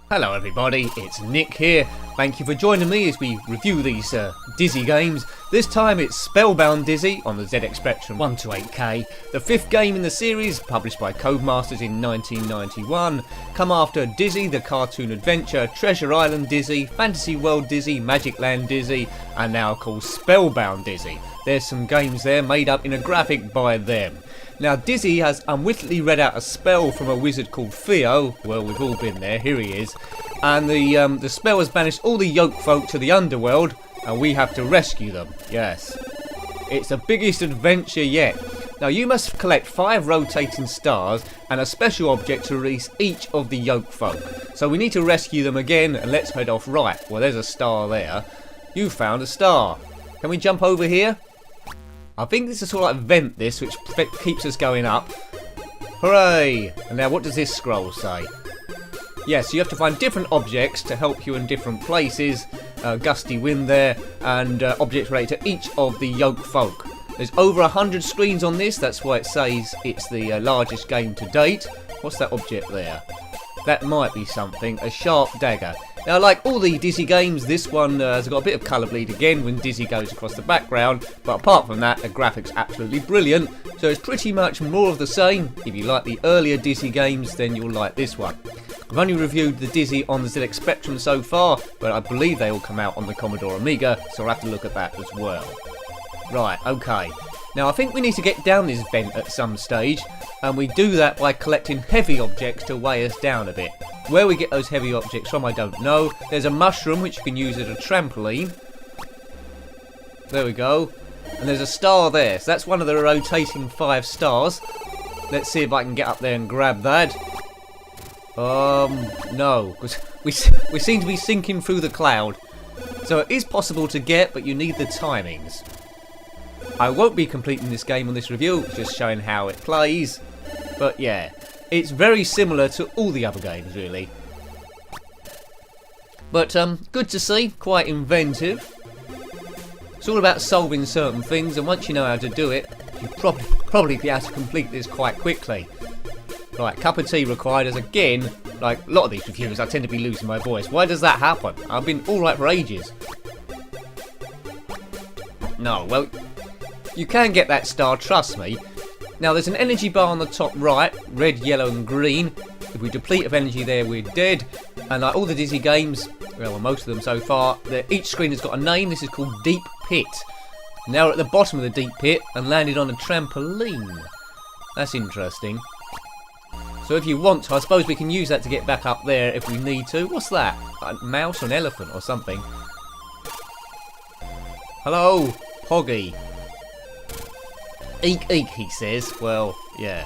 Hello everybody, it's Nick here. Thank you for joining me as we review these Dizzy games. This time it's Spellbound Dizzy on the ZX Spectrum 128K, the 5th game in the series, published by Codemasters in 1991. Come after Dizzy, the cartoon adventure, Treasure Island Dizzy, Fantasy World Dizzy, Magic Land Dizzy, and now called Spellbound Dizzy. There's some games there made up in a graphic by them. Now Dizzy has unwittingly read out a spell from a wizard called Theo. Well, we've all been there, here he is. And the spell has banished all the yoke folk to the underworld, and we have to rescue them. Yes. It's the biggest adventure yet. Now you must collect 5 rotating stars and a special object to release each of the yoke folk. So we need to rescue them again, and let's head off. Right, well there's a star there. You found a star. Can we jump over here? I think this is sort of like vent this, which keeps us going up. Hooray! And now what does this scroll say? Yes, you have to find different objects to help you in different places. Gusty wind there, and objects related to each of the yoke folk. There's over 100 screens on this, that's why it says it's the largest game to date. What's that object there? That might be something, a sharp dagger. Now, like all the Dizzy games, this one has got a bit of colour bleed again when Dizzy goes across the background, but apart from that, the graphics absolutely brilliant, so it's pretty much more of the same. If you like the earlier Dizzy games, then you'll like this one. I've only reviewed the Dizzy on the ZX Spectrum so far, but I believe they all come out on the Commodore Amiga, so I'll have to look at that as well. Right, okay. Now I think we need to get down this vent at some stage, and we do that by collecting heavy objects to weigh us down a bit. Where we get those heavy objects from, I don't know. There's a mushroom which you can use as a trampoline. There we go. And there's a star there, so that's one of the rotating 5 stars. Let's see if I can get up there and grab that. No, because we seem to be sinking through the cloud. So it is possible to get, but you need the timings. I won't be completing this game on this review, just showing how it plays. But yeah, it's very similar to all the other games, really. But good to see, quite inventive. It's all about solving certain things, and once you know how to do it, you'll probably be able to complete this quite quickly. Right, cup of tea required, as again, like a lot of these reviews, I tend to be losing my voice. Why does that happen? I've been alright for ages. No, well, you can get that star, trust me. Now there's an energy bar on the top right, red, yellow and green. If we deplete of energy there, we're dead. And like all the Dizzy games, well most of them so far, each screen has got a name. This is called Deep Pit. Now we're at the bottom of the deep pit and landed on a trampoline. That's interesting. So if you want to, I suppose we can use that to get back up there if we need to. What's that? A mouse or an elephant or something? Hello, Poggy. Eek eek, he says. Well, yeah.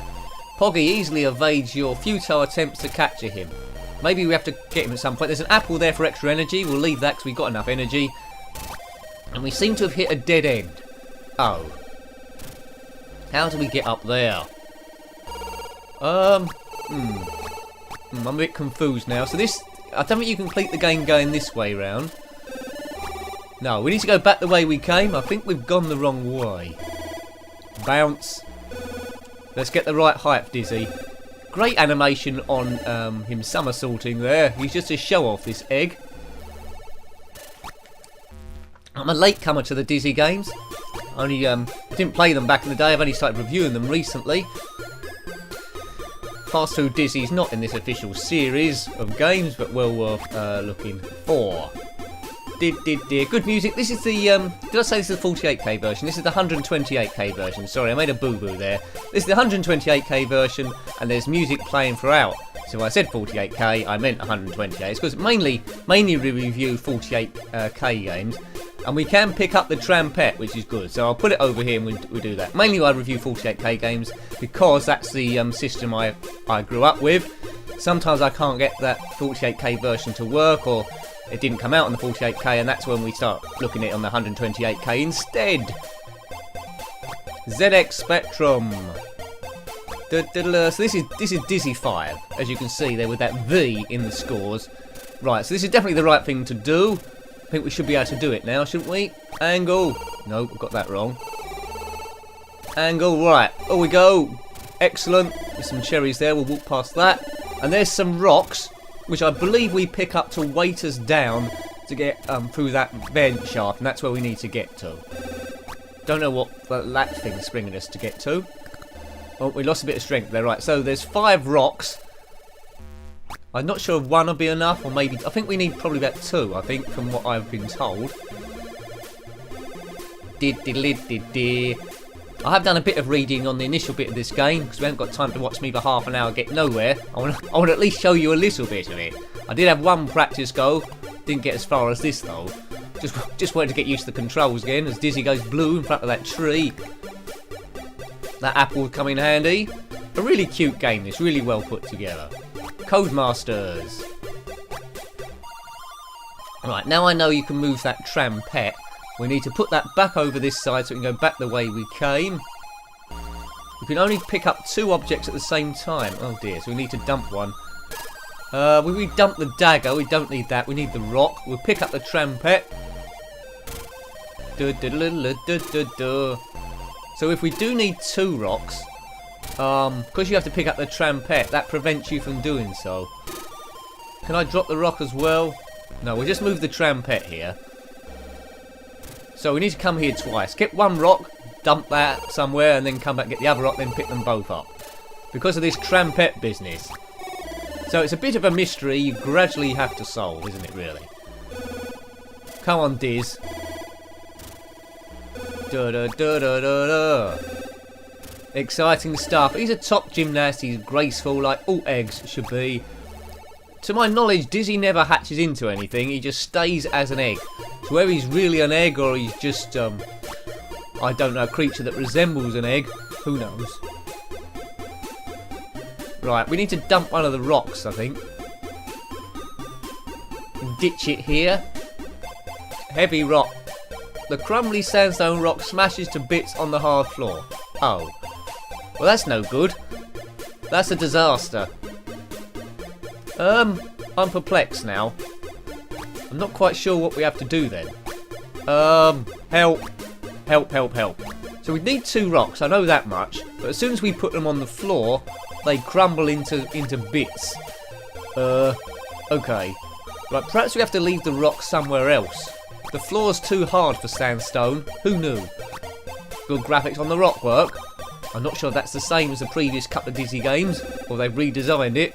Poggy easily evades your futile attempts to capture him. Maybe we have to get him at some point. There's an apple there for extra energy. We'll leave that because we've got enough energy. And we seem to have hit a dead end. Oh. How do we get up there? I'm a bit confused now. So this, I don't think you can complete the game going this way round. No, we need to go back the way we came. I think we've gone the wrong way. Bounce. Let's get the right height, Dizzy. Great animation on him somersaulting there. He's just a show off, this egg. I'm a latecomer to the Dizzy games. I didn't play them back in the day. I've only started reviewing them recently. Fast Food Dizzy's not in this official series of games, but well worth looking for. Good music. This is the, did I say this is the 48k version? This is the 128k version. Sorry, I made a boo-boo there. This is the 128k version, and there's music playing throughout. So if I said 48k, I meant 128. It's because mainly we review 48k games, and we can pick up the trampette, which is good. So I'll put it over here and we do that. Mainly I review 48k games because that's the system I grew up with. Sometimes I can't get that 48k version to work, or it didn't come out on the 48k, and that's when we start looking at it on the 128k instead. ZX Spectrum. So this is Dizzy 5, as you can see there with that V in the scores. Right, so this is definitely the right thing to do. I think we should be able to do it now, shouldn't we? Angle. No, I got that wrong. Angle, right. Oh, we go. Excellent. There's some cherries there. We'll walk past that. And there's some rocks, which I believe we pick up to weight us down to get through that vent shaft. And that's where we need to get to. Don't know what that thing's bringing us to get to. Oh, we lost a bit of strength there. Right, so there's 5 rocks. I'm not sure if 1 will be enough, or maybe... I think we need probably about 2, I think, from what I've been told. I have done a bit of reading on the initial bit of this game, because we haven't got time to watch me for half an hour get nowhere. I want to at least show you a little bit of it. I did have 1 practice go. Didn't get as far as this, though. Just wanted to get used to the controls again, as Dizzy goes blue in front of that tree. That apple will come in handy. A really cute game, this. Really well put together. Codemasters. Right, now I know you can move that trampet. We need to put that back over this side so we can go back the way we came. We can only pick up 2 objects at the same time. Oh dear, so we need to dump one. We dump the dagger, we don't need that, we need the rock. We'll pick up the trampet. So if we do need 2 rocks, because you have to pick up the trampet, that prevents you from doing so. Can I drop the rock as well? No, we'll just move the trampet here. So we need to come here twice. Get 1 rock, dump that somewhere, and then come back, get the other rock, then pick them both up. Because of this trampet business. So it's a bit of a mystery you gradually have to solve, isn't it, really? Come on, Diz. Exciting stuff. He's a top gymnast. He's graceful like all eggs should be. To my knowledge, Dizzy never hatches into anything. He just stays as an egg. So whether he's really an egg or he's just, I don't know, a creature that resembles an egg, who knows. Right, we need to dump one of the rocks, I think. Ditch it here. Heavy rock. The crumbly sandstone rock smashes to bits on the hard floor. Oh. Well, that's no good. That's a disaster. I'm perplexed now. I'm not quite sure what we have to do then. Help. Help, help, help. So we need 2 rocks, I know that much. But as soon as we put them on the floor, they crumble into bits. Okay. Right, perhaps we have to leave the rock somewhere else. The floor's too hard for sandstone. Who knew? Good graphics on the rock work. I'm not sure that's the same as the previous couple of Dizzy games, or they've redesigned it.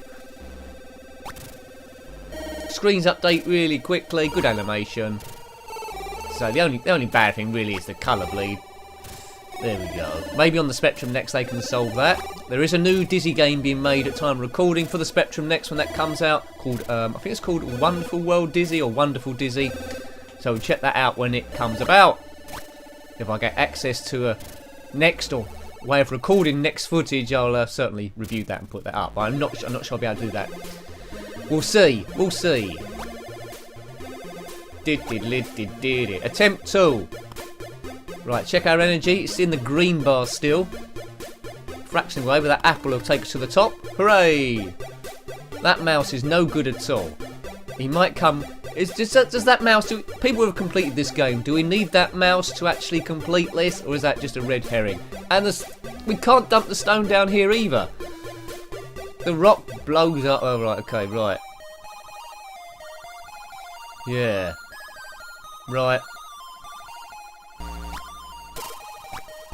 Screens update really quickly, good animation. So the only bad thing really is the colour bleed. There we go. Maybe on the Spectrum Next they can solve that. There is a new Dizzy game being made at time of recording for the Spectrum Next when that comes out, called I think it's called Wonderful World Dizzy or Wonderful Dizzy. So check that out when it comes about. If I get access to a next or way of recording next footage, I'll certainly review that and put that up. I'm not sure I'll be able to do that. We'll see. We'll see. Attempt 2. Right, check our energy. It's in the green bar still. Fraction away, but that apple will take us to the top. Hooray! That mouse is no good at all. He might come... does that mouse... people who have completed this game, do we need that mouse to actually complete this? Or is that just a red herring? And we can't dump the stone down here either. The rock blows up. Oh, right, okay, right. Yeah. Right.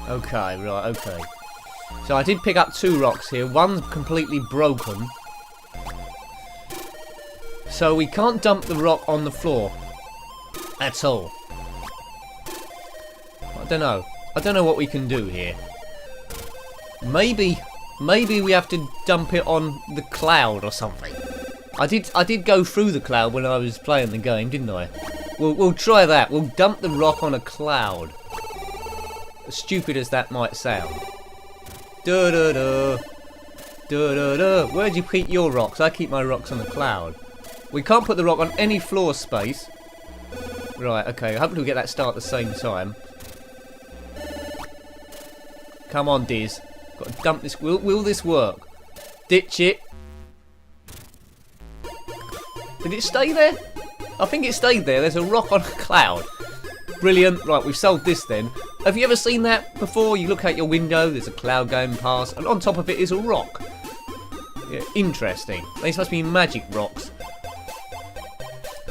Okay, right, okay. So I did pick up 2 rocks here. One's completely broken. So we can't dump the rock on the floor. At all. I don't know. I don't know what we can do here. Maybe we have to dump it on the cloud or something. I did go through the cloud when I was playing the game, didn't I? We'll try that. We'll dump the rock on a cloud. As stupid as that might sound. Da-da-da. Da-da-da. Where'd you keep your rocks? I keep my rocks on the cloud. We can't put the rock on any floor space. Right, okay. Hopefully we get that start at the same time. Come on, Diz. Got to dump this. Will this work? Ditch it. Did it stay there? I think it stayed there. There's a rock on a cloud. Brilliant. Right, we've solved this then. Have you ever seen that before? You look out your window, there's a cloud going past, and on top of it is a rock. Yeah, interesting. These must be magic rocks.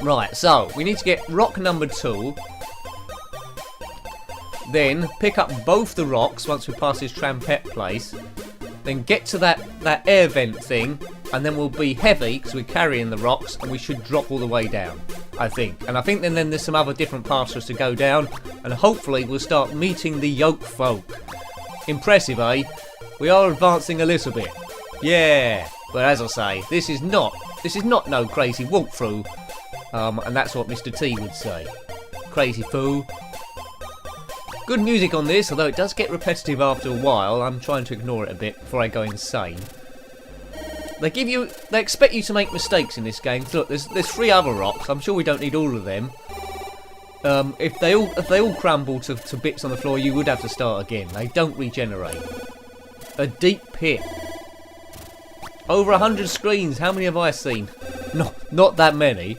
Right, so we need to get rock number 2. Then pick up both the rocks once we pass this trampette place. Then get to that air vent thing, and then we'll be heavy because we're carrying the rocks, and we should drop all the way down, I think. And I think then there's some other different paths for us to go down, and hopefully we'll start meeting the yoke folk. Impressive, eh? We are advancing a little bit. Yeah, but as I say, this is not no crazy walkthrough, and that's what Mr. T would say. Crazy fool. Good music on this, although it does get repetitive after a while. I'm trying to ignore it a bit before I go insane. They expect you to make mistakes in this game. Look, there's 3 other rocks. I'm sure we don't need all of them. If they all crumble to bits on the floor, you would have to start again. They don't regenerate. A deep pit. Over 100 screens. How many have I seen? Not that many.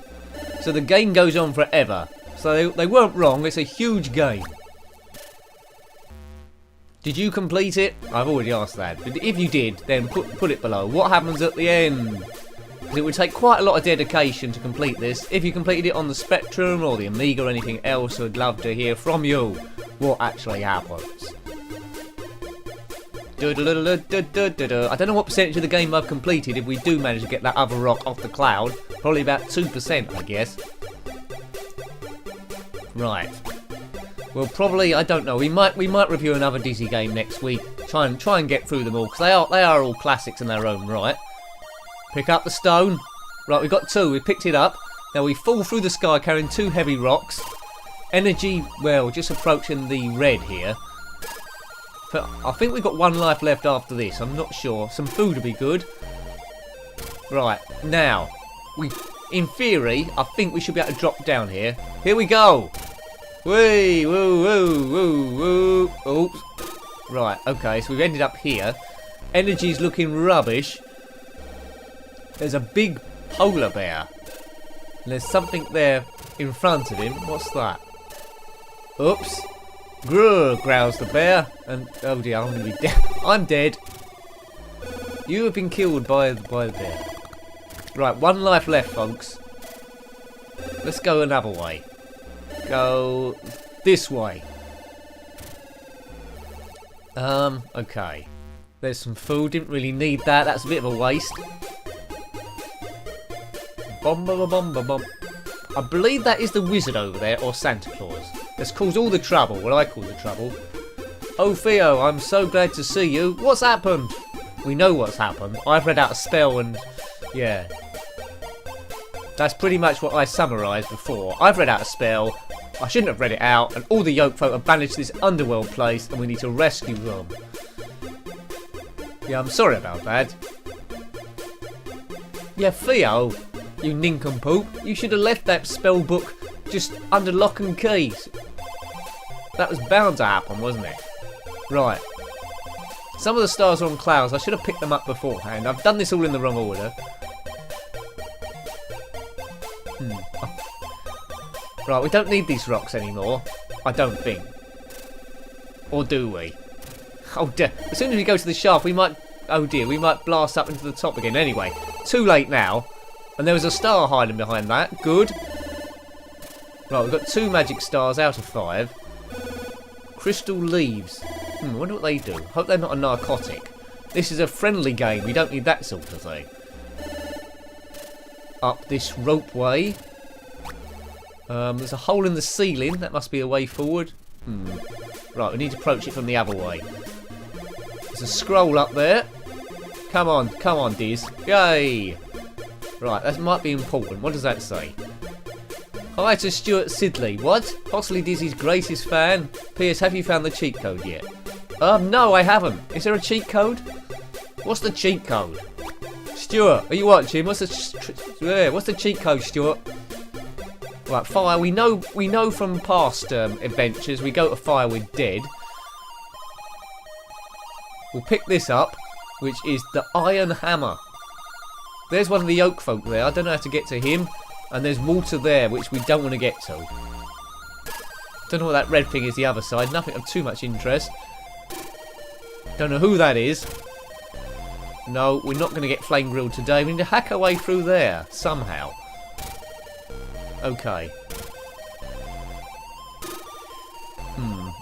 So the game goes on forever. So they weren't wrong. It's a huge game. Did you complete it? I've already asked that. But if you did, then put it below. What happens at the end? Because it would take quite a lot of dedication to complete this. If you completed it on the Spectrum or the Amiga or anything else, I'd love to hear from you what actually happens. I don't know what percentage of the game I've completed if we do manage to get that other rock off the cloud. Probably about 2%, I guess. Right. Well, probably, I don't know. We might review another Dizzy game next week. Try and get through them all, because they are all classics in their own right. Pick up the stone. Right, we've got 2. We picked it up. Now we fall through the sky carrying 2 heavy rocks. Energy, well, just approaching the red here. But I think we've got 1 life left after this. I'm not sure. Some food would be good. Right, now, in theory, I think we should be able to drop down here. Here we go. Whee! Woo! Woo! Woo! Woo! Oops. Right, okay, so we've ended up here. Energy's looking rubbish. There's a big polar bear. And there's something there in front of him. What's that? Oops. Grrr, growls the bear. And, oh dear, I'm going to be dead. I'm dead. You have been killed by the bear. Right, 1 life left, folks. Let's go another way. Go this way. Okay. There's some food. Didn't really need that. That's a bit of a waste. Bomb. I believe that is the wizard over there, or Santa Claus. That's caused all the trouble. What I call the trouble. Oh, Theo, I'm so glad to see you. What's happened? We know what's happened. I've read out a spell and... yeah. That's pretty much what I summarised before. I've read out a spell. I shouldn't have read it out, and all the yoke folk have banished to this underworld place, and we need to rescue them. Yeah, I'm sorry about that. Yeah, Theo, you nincompoop, you should have left that spell book just under lock and keys. That was bound to happen, wasn't it? Right. Some of the stars are on clouds. I should have picked them up beforehand. I've done this all in the wrong order. Right, we don't need these rocks anymore. I don't think. Or do we? Oh dear. As soon as we go to the shaft, we might... oh dear, we might blast up into the top again. Anyway, too late now. And there was a star hiding behind that. Good. Right, we've got 2 magic stars out of 5. Crystal leaves. I wonder what they do. Hope they're not a narcotic. This is a friendly game. We don't need that sort of thing. Up this rope way. There's a hole in the ceiling. That must be a way forward. Right, we need to approach it from the other way. There's a scroll up there. Come on, Diz. Yay! Right, that might be important. What does that say? Hi to Stuart Sidley. What? Possibly Dizzy's greatest fan. P.S. Have you found the cheat code yet? No, I haven't. Is there a cheat code? What's the cheat code? Stuart, are you watching? What's the cheat code, Stuart? Right, fire. We know from past adventures. We go to fire, we're dead. We'll pick this up, which is the iron hammer. There's one of the yoke folk there. I don't know how to get to him. And there's water there, which we don't want to get to. Don't know what that red thing is the other side. Nothing of too much interest. Don't know who that is. No, we're not going to get flame grilled today. We need to hack our way through there, somehow. Okay.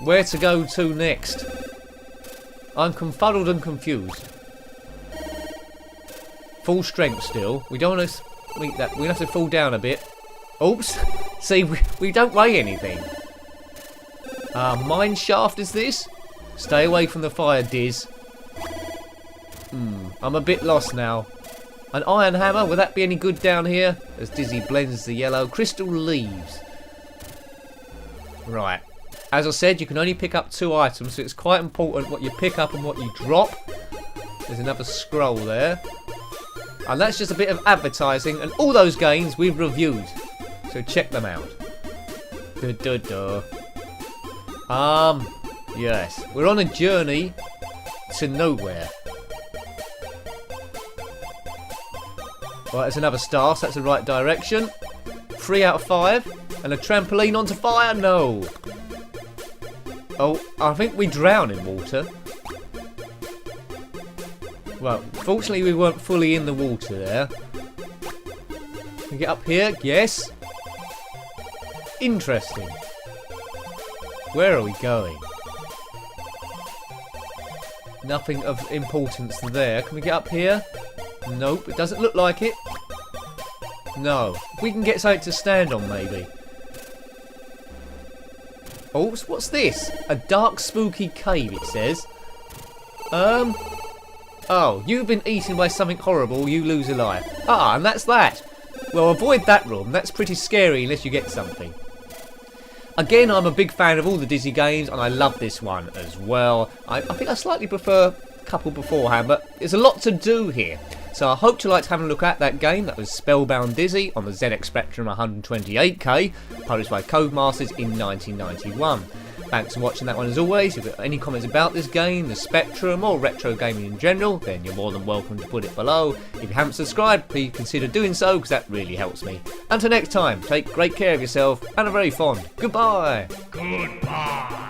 Where to go to next? I'm confuddled and confused. Full strength still. We don't want to meet that. We'll have to fall down a bit. Oops. See, we don't weigh anything. Mine shaft is this? Stay away from the fire, Diz. I'm a bit lost now. An iron hammer, will that be any good down here? As Dizzy blends the yellow. Crystal leaves. Right. As I said, you can only pick up 2 items, so it's quite important what you pick up and what you drop. There's another scroll there. And that's just a bit of advertising, and all those games we've reviewed. So check them out. Yes. We're on a journey to nowhere. Right, there's another star, so that's the right direction. 3 out of 5. And a trampoline onto fire? No. Oh, I think we drown in water. Well, fortunately we weren't fully in the water there. Can we get up here? Yes. Interesting. Where are we going? Nothing of importance there. Can we get up here? Nope, it doesn't look like it. No. We can get something to stand on, maybe. Oh, what's this? A dark, spooky cave, it says. Oh, you've been eaten by something horrible, you lose a life. Ah, and that's that. Well, avoid that room. That's pretty scary unless you get something. Again, I'm a big fan of all the Dizzy games, and I love this one as well. I think I slightly prefer a couple beforehand, but there's a lot to do here. So I hope you liked having a look at that game. That was Spellbound Dizzy on the ZX Spectrum 128K, published by Codemasters in 1991. Thanks for watching that one as always. If you've got any comments about this game, the Spectrum, or retro gaming in general, then you're more than welcome to put it below. If you haven't subscribed, please consider doing so, because that really helps me. Until next time, take great care of yourself, and a very fond goodbye. Goodbye.